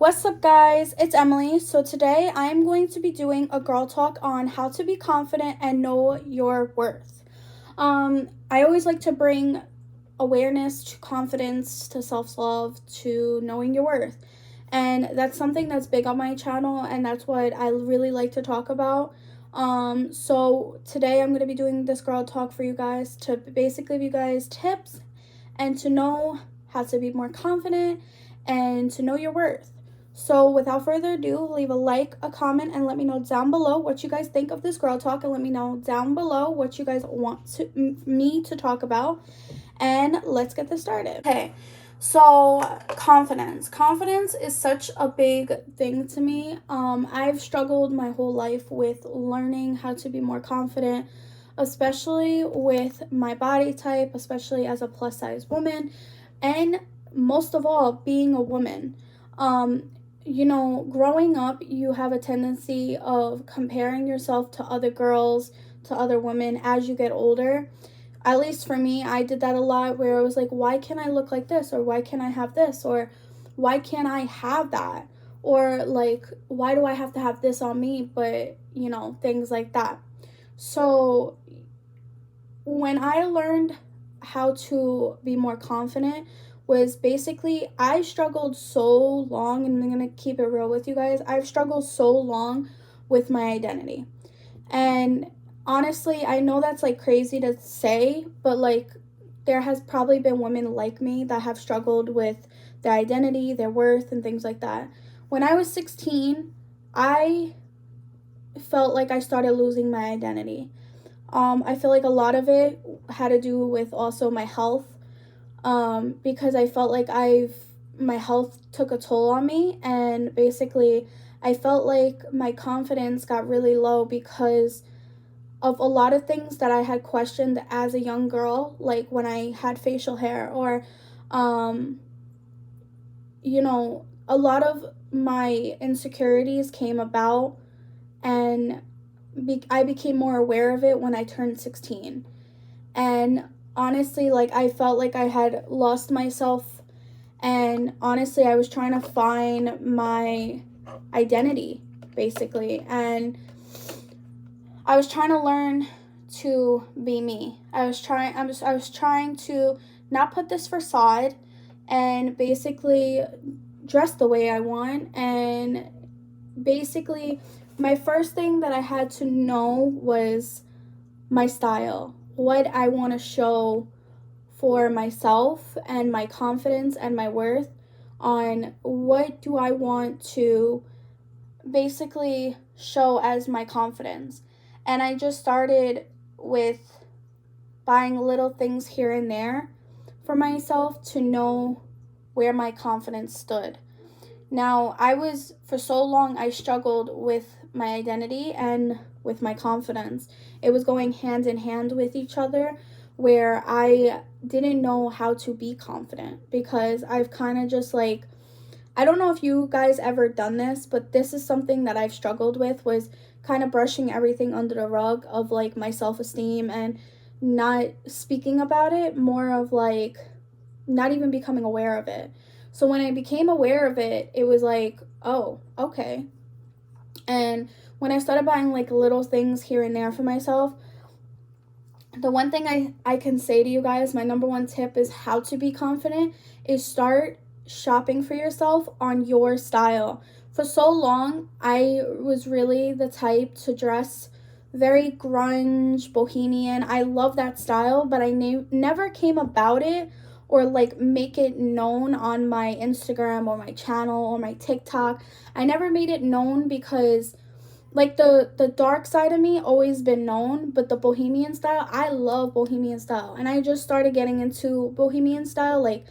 What's up, guys? It's Emily. So today I'm going to be doing a girl talk on how to be confident and know your worth. I always like to bring awareness to confidence, to self-love, to knowing your worth. And that's something that's big on my channel, and that's what I really like to talk about. So today I'm going to be doing this girl talk for you guys to basically give you guys tips and to know how to be more confident and to know your worth. So without further ado, leave a like, a comment, and let me know down below what you guys think of this girl talk, and let me know down below what you guys want me to talk about. And let's get this started. Okay, so confidence. Confidence is such a big thing to me. I've struggled my whole life with learning how to be more confident, especially with my body type, especially as a plus size woman, and most of all, being a woman. Growing up, you have a tendency of comparing yourself to other girls, to other women as you get older. At least for me, I did that a lot where I was like, why can't I look like this? Or why can't I have this? Or why can't I have that? Or like, why do I have to have this on me? But, things like that. So when I learned how to be more confident was basically I struggled so long, and I'm going to keep it real with you guys. I've struggled so long with my identity. And honestly, I know that's like crazy to say, but like there has probably been women like me that have struggled with their identity, their worth, and things like that. When I was 16, I felt like I started losing my identity. I feel like a lot of it had to do with also my health, because I felt like my health took a toll on me, and basically I felt like my confidence got really low because of a lot of things that I had questioned as a young girl, like when I had facial hair, or a lot of my insecurities came about, and I became more aware of it when I turned 16. And honestly, like I felt like I had lost myself, and honestly I was trying to find my identity basically, and I was trying to learn to be me. I was trying to not put this facade and basically dress the way I want. And basically my first thing that I had to know was my style, what I want to show for myself and my confidence and my worth, on what do I want to basically show as my confidence. And I just started with buying little things here and there for myself to know where my confidence stood. Now, for so long, I struggled with my identity and with my confidence. It was going hand in hand with each other, where I didn't know how to be confident because I've kind of just like, I don't know if you guys ever done this, but this is something that I've struggled with, was kind of brushing everything under the rug of like my self-esteem and not speaking about it, more of like not even becoming aware of it. So when I became aware of it, it was like, oh, okay. And when I started buying like little things here and there for myself, the one thing I can say to you guys, my number one tip is how to be confident, is start shopping for yourself on your style. For so long, I was really the type to dress very grunge, bohemian. I love that style, but I never came about it or like make it known on my Instagram or my channel or my TikTok. I never made it known because like the dark side of me always been known, but the bohemian style, I love bohemian style. And I just started getting into bohemian style, like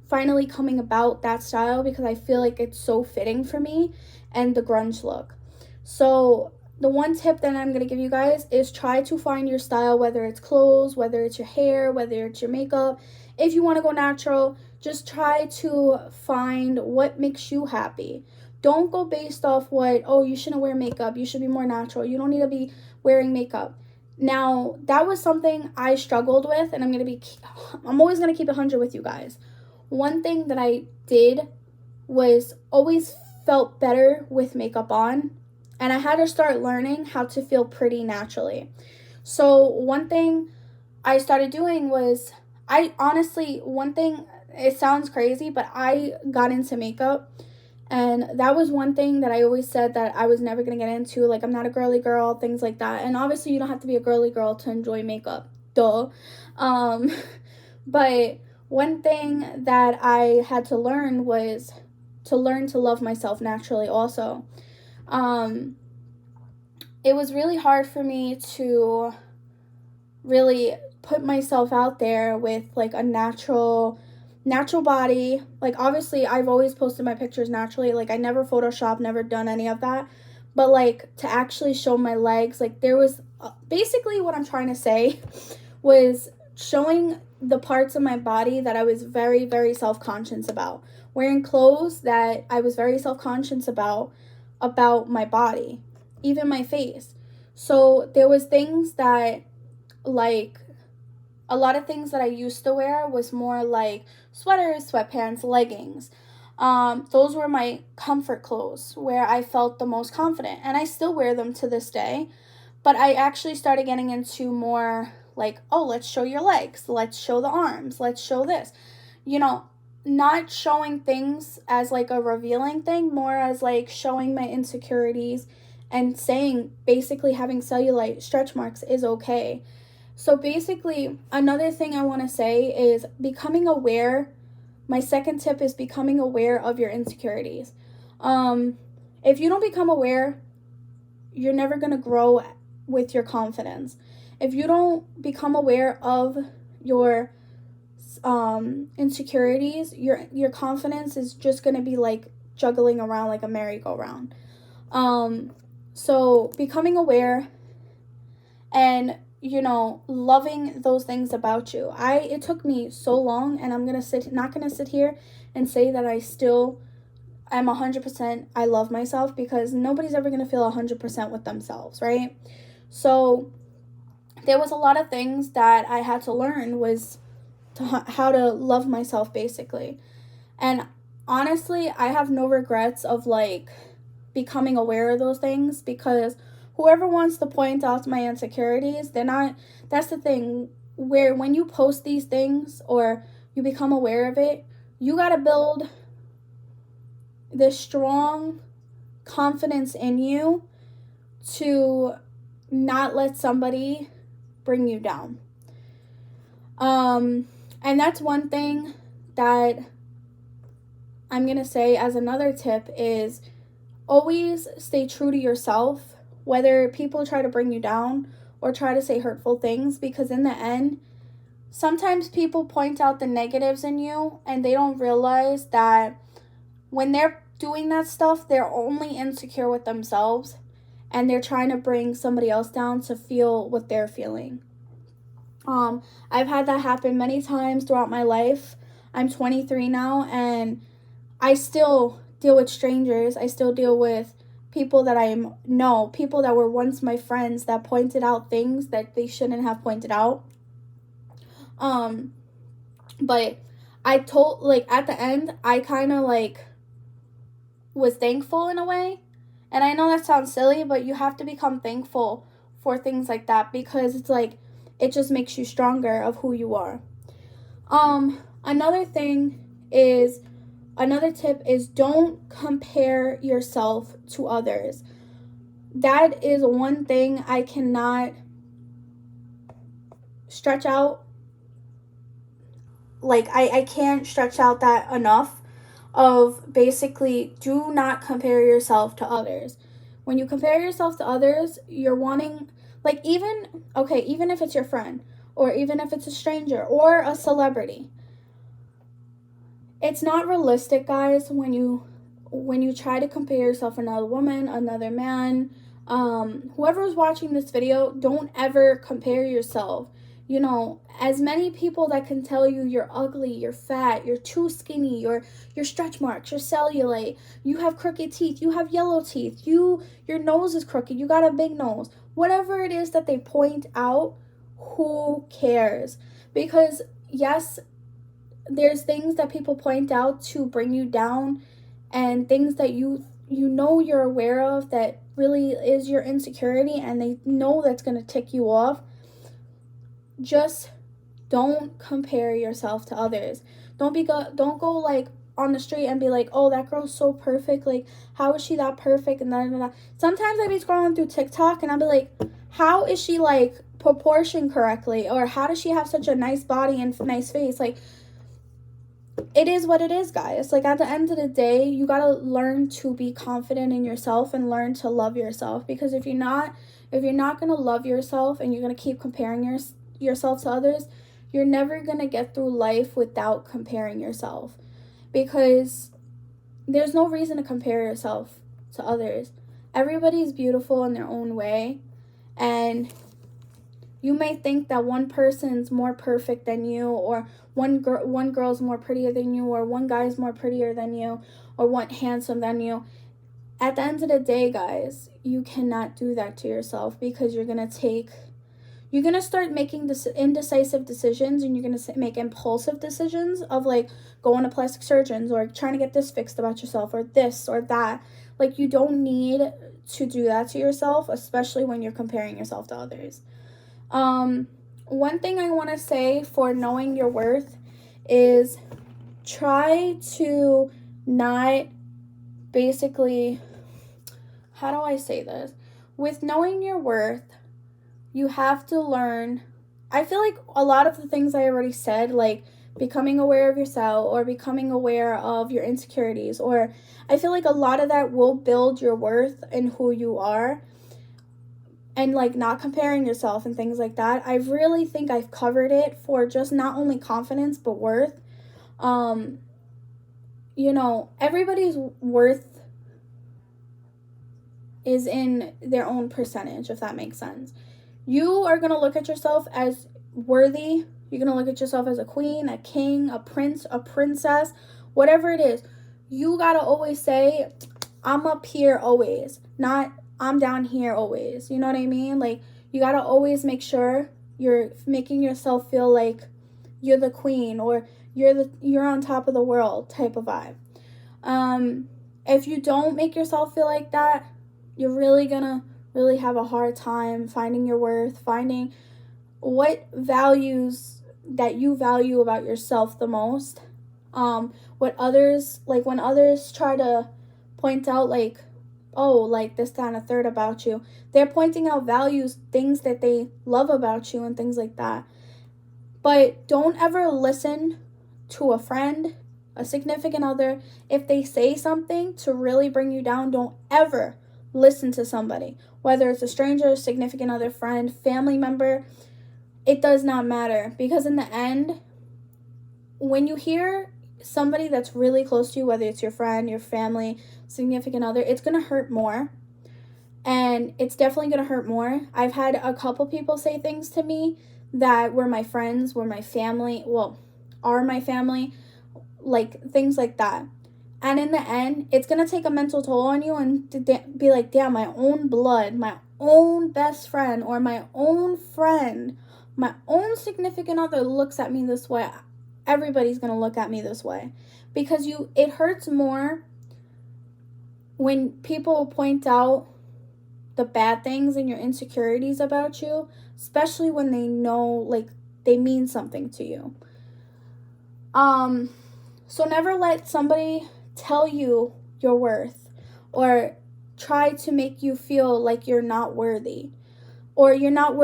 finally coming about that style, because I feel like it's so fitting for me and the grunge look. So the one tip that I'm going to give you guys is try to find your style, whether it's clothes, whether it's your hair, whether it's your makeup. If you want to go natural, just try to find what makes you happy. Don't go based off what, oh, you shouldn't wear makeup, you should be more natural, you don't need to be wearing makeup. Now, that was something I struggled with, and I'm always going to keep it 100 with you guys. One thing that I did was always felt better with makeup on, and I had to start learning how to feel pretty naturally. So one thing I started doing was, one thing, it sounds crazy, but I got into makeup. And that was one thing that I always said that I was never going to get into. Like, I'm not a girly girl, things like that. And obviously, you don't have to be a girly girl to enjoy makeup. Duh. Um, but one thing that I had to learn was to learn to love myself naturally also. It was really hard for me to really put myself out there with like a natural body. Like, obviously I've always posted my pictures naturally, like I never photoshopped, never done any of that, but like to actually show my legs, like there was basically what I'm trying to say was showing the parts of my body that I was very, very self-conscious about, wearing clothes that I was very self-conscious about my body, even my face. So there was things that, like, a lot of things that I used to wear was more like sweaters, sweatpants, leggings. Those were my comfort clothes where I felt the most confident, and I still wear them to this day. But I actually started getting into more like, oh, let's show your legs, let's show the arms, let's show this. You know, not showing things as like a revealing thing, more as like showing my insecurities and saying basically having cellulite, stretch marks is okay. So basically, another thing I want to say is becoming aware. My second tip is becoming aware of your insecurities. If you don't become aware, you're never going to grow with your confidence. If you don't become aware of your insecurities, your confidence is just going to be like juggling around like a merry-go-round. So becoming aware and, you know, loving those things about you. It took me so long, and I'm not gonna sit here and say that I still am 100% I love myself, because nobody's ever gonna feel 100% with themselves, right? So there was a lot of things that I had to learn, was how to love myself basically. And honestly, I have no regrets of like becoming aware of those things, because whoever wants to point out my insecurities, that's the thing, where when you post these things or you become aware of it, you got to build this strong confidence in you to not let somebody bring you down. And that's one thing that I'm going to say as another tip is always stay true to yourself, whether people try to bring you down or try to say hurtful things, because in the end, sometimes people point out the negatives in you and they don't realize that when they're doing that stuff, they're only insecure with themselves and they're trying to bring somebody else down to feel what they're feeling. I've had that happen many times throughout my life. I'm 23 now, and I still deal with strangers. I still deal with people that I know, people that were once my friends that pointed out things that they shouldn't have pointed out. But at the end, I kind of like was thankful in a way. And I know that sounds silly, but you have to become thankful for things like that, because it's like, it just makes you stronger of who you are. Another tip is don't compare yourself to others. That is one thing I cannot stretch out. Like, I can't stretch out that enough, of basically do not compare yourself to others. When you compare yourself to others, you're wanting, like, even if it's your friend, or even if it's a stranger or a celebrity, it's not realistic, guys, when you try to compare yourself to another woman, another man, whoever is watching this video, don't ever compare yourself. You know, as many people that can tell you you're ugly, you're fat, you're too skinny, your stretch marks, your cellulite, you have crooked teeth, you have yellow teeth, your nose is crooked, you got a big nose. Whatever it is that they point out, who cares? Because yes, there's things that people point out to bring you down, and things that you you're aware of that really is your insecurity, and they know that's going to tick you off, just don't compare yourself to others. Don't go like on the street and be like, oh, that girl's so perfect, like how is she that perfect, and that. Sometimes I be scrolling through TikTok and I'll be like, how is she like proportioned correctly, or how does she have such a nice body and nice face? Like, it is what it is, guys. Like, at the end of the day, you gotta learn to be confident in yourself and learn to love yourself. Because if you're not gonna love yourself and you're gonna keep comparing yourself to others, you're never gonna get through life without comparing yourself. Because there's no reason to compare yourself to others. Everybody's beautiful in their own way, and you may think that one person's more perfect than you, or one girl's more prettier than you, or one guy's more prettier than you, or one handsome than you. At the end of the day, guys, you cannot do that to yourself, because you're gonna start making this indecisive decisions, and you're gonna make impulsive decisions of like going to plastic surgeons or trying to get this fixed about yourself, or this or that. Like, you don't need to do that to yourself, especially when you're comparing yourself to others. One thing I want to say for knowing your worth is try to not basically, how do I say this? With knowing your worth, you have to learn. I feel like a lot of the things I already said, like becoming aware of yourself or becoming aware of your insecurities, or I feel like a lot of that will build your worth and who you are. And like not comparing yourself and things like that. I really think I've covered it for just not only confidence but worth. Everybody's worth is in their own percentage, if that makes sense. You are going to look at yourself as worthy. You're going to look at yourself as a queen, a king, a prince, a princess, whatever it is. You got to always say, I'm up here always, not I'm down here always. You know what I mean? Like, you got to always make sure you're making yourself feel like you're the queen, or you're on top of the world type of vibe. If you don't make yourself feel like that, you're really going to really have a hard time finding your worth, finding what values that you value about yourself the most. What others, like when others try to point out like, oh, like this, that, and a third about you, they're pointing out values, things that they love about you and things like that. But don't ever listen to a friend, a significant other, if they say something to really bring you down. Don't ever listen to somebody, whether it's a stranger, significant other, friend, family member. It does not matter, because in the end, when you hear somebody that's really close to you, whether it's your friend, your family, significant other, it's going to hurt more. And it's definitely going to hurt more. I've had a couple people say things to me that were my friends, were my family, are my family, like things like that. And in the end, it's going to take a mental toll on you, and to be like, damn, my own blood, my own best friend, or my own friend, my own significant other looks at me this way. Everybody's going to look at me this way, because it hurts more when people point out the bad things and your insecurities about you, especially when they know, like, they mean something to you. So never let somebody tell you your worth, or try to make you feel like you're not worthy, or you're not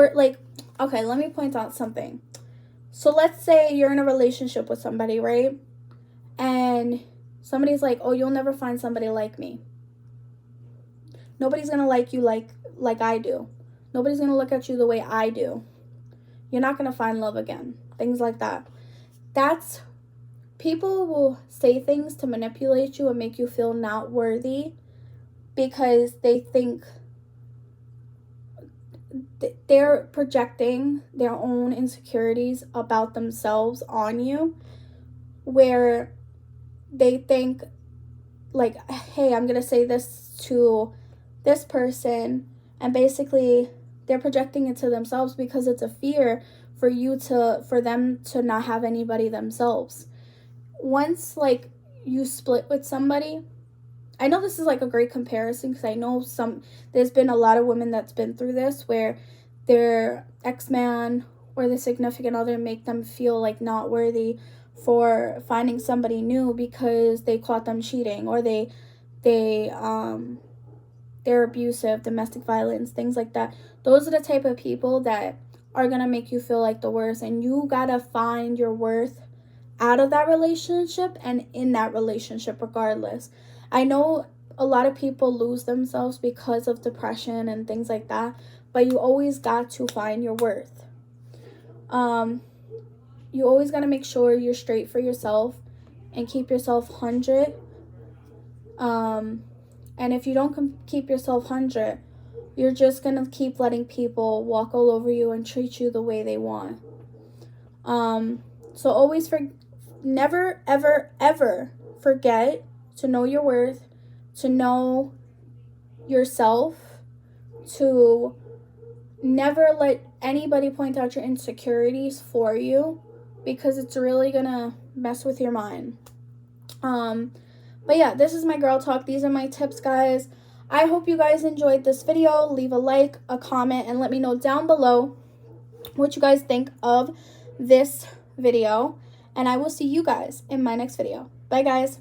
okay, let me point out something. So let's say you're in a relationship with somebody, right? And somebody's like, oh, you'll never find somebody like me. Nobody's going to like you like I do. Nobody's going to look at you the way I do. You're not going to find love again. Things like that. People will say things to manipulate you and make you feel not worthy, because they think they're projecting their own insecurities about themselves on you, where they think like, hey, I'm going to say this to this person, and basically they're projecting it to themselves because it's a fear for them to not have anybody themselves. Once like you split with somebody, I know this is like a great comparison because I know there's been a lot of women that's been through this where their ex-man or the significant other make them feel like not worthy for finding somebody new because they caught them cheating, or they're abusive, domestic violence, things like that. Those are the type of people that are going to make you feel like the worst, and you got to find your worth out of that relationship and in that relationship regardless. I know a lot of people lose themselves because of depression and things like that, but you always got to find your worth. You always got to make sure you're straight for yourself and keep yourself 100. And if you don't keep yourself 100, you're just going to keep letting people walk all over you and treat you the way they want. So always never, ever, ever forget to know your worth, to know yourself, to never let anybody point out your insecurities for you, because it's really gonna mess with your mind. But yeah, this is my girl talk. These are my tips, guys. I hope you guys enjoyed this video. Leave a like, a comment, and let me know down below what you guys think of this video. And I will see you guys in my next video. Bye, guys.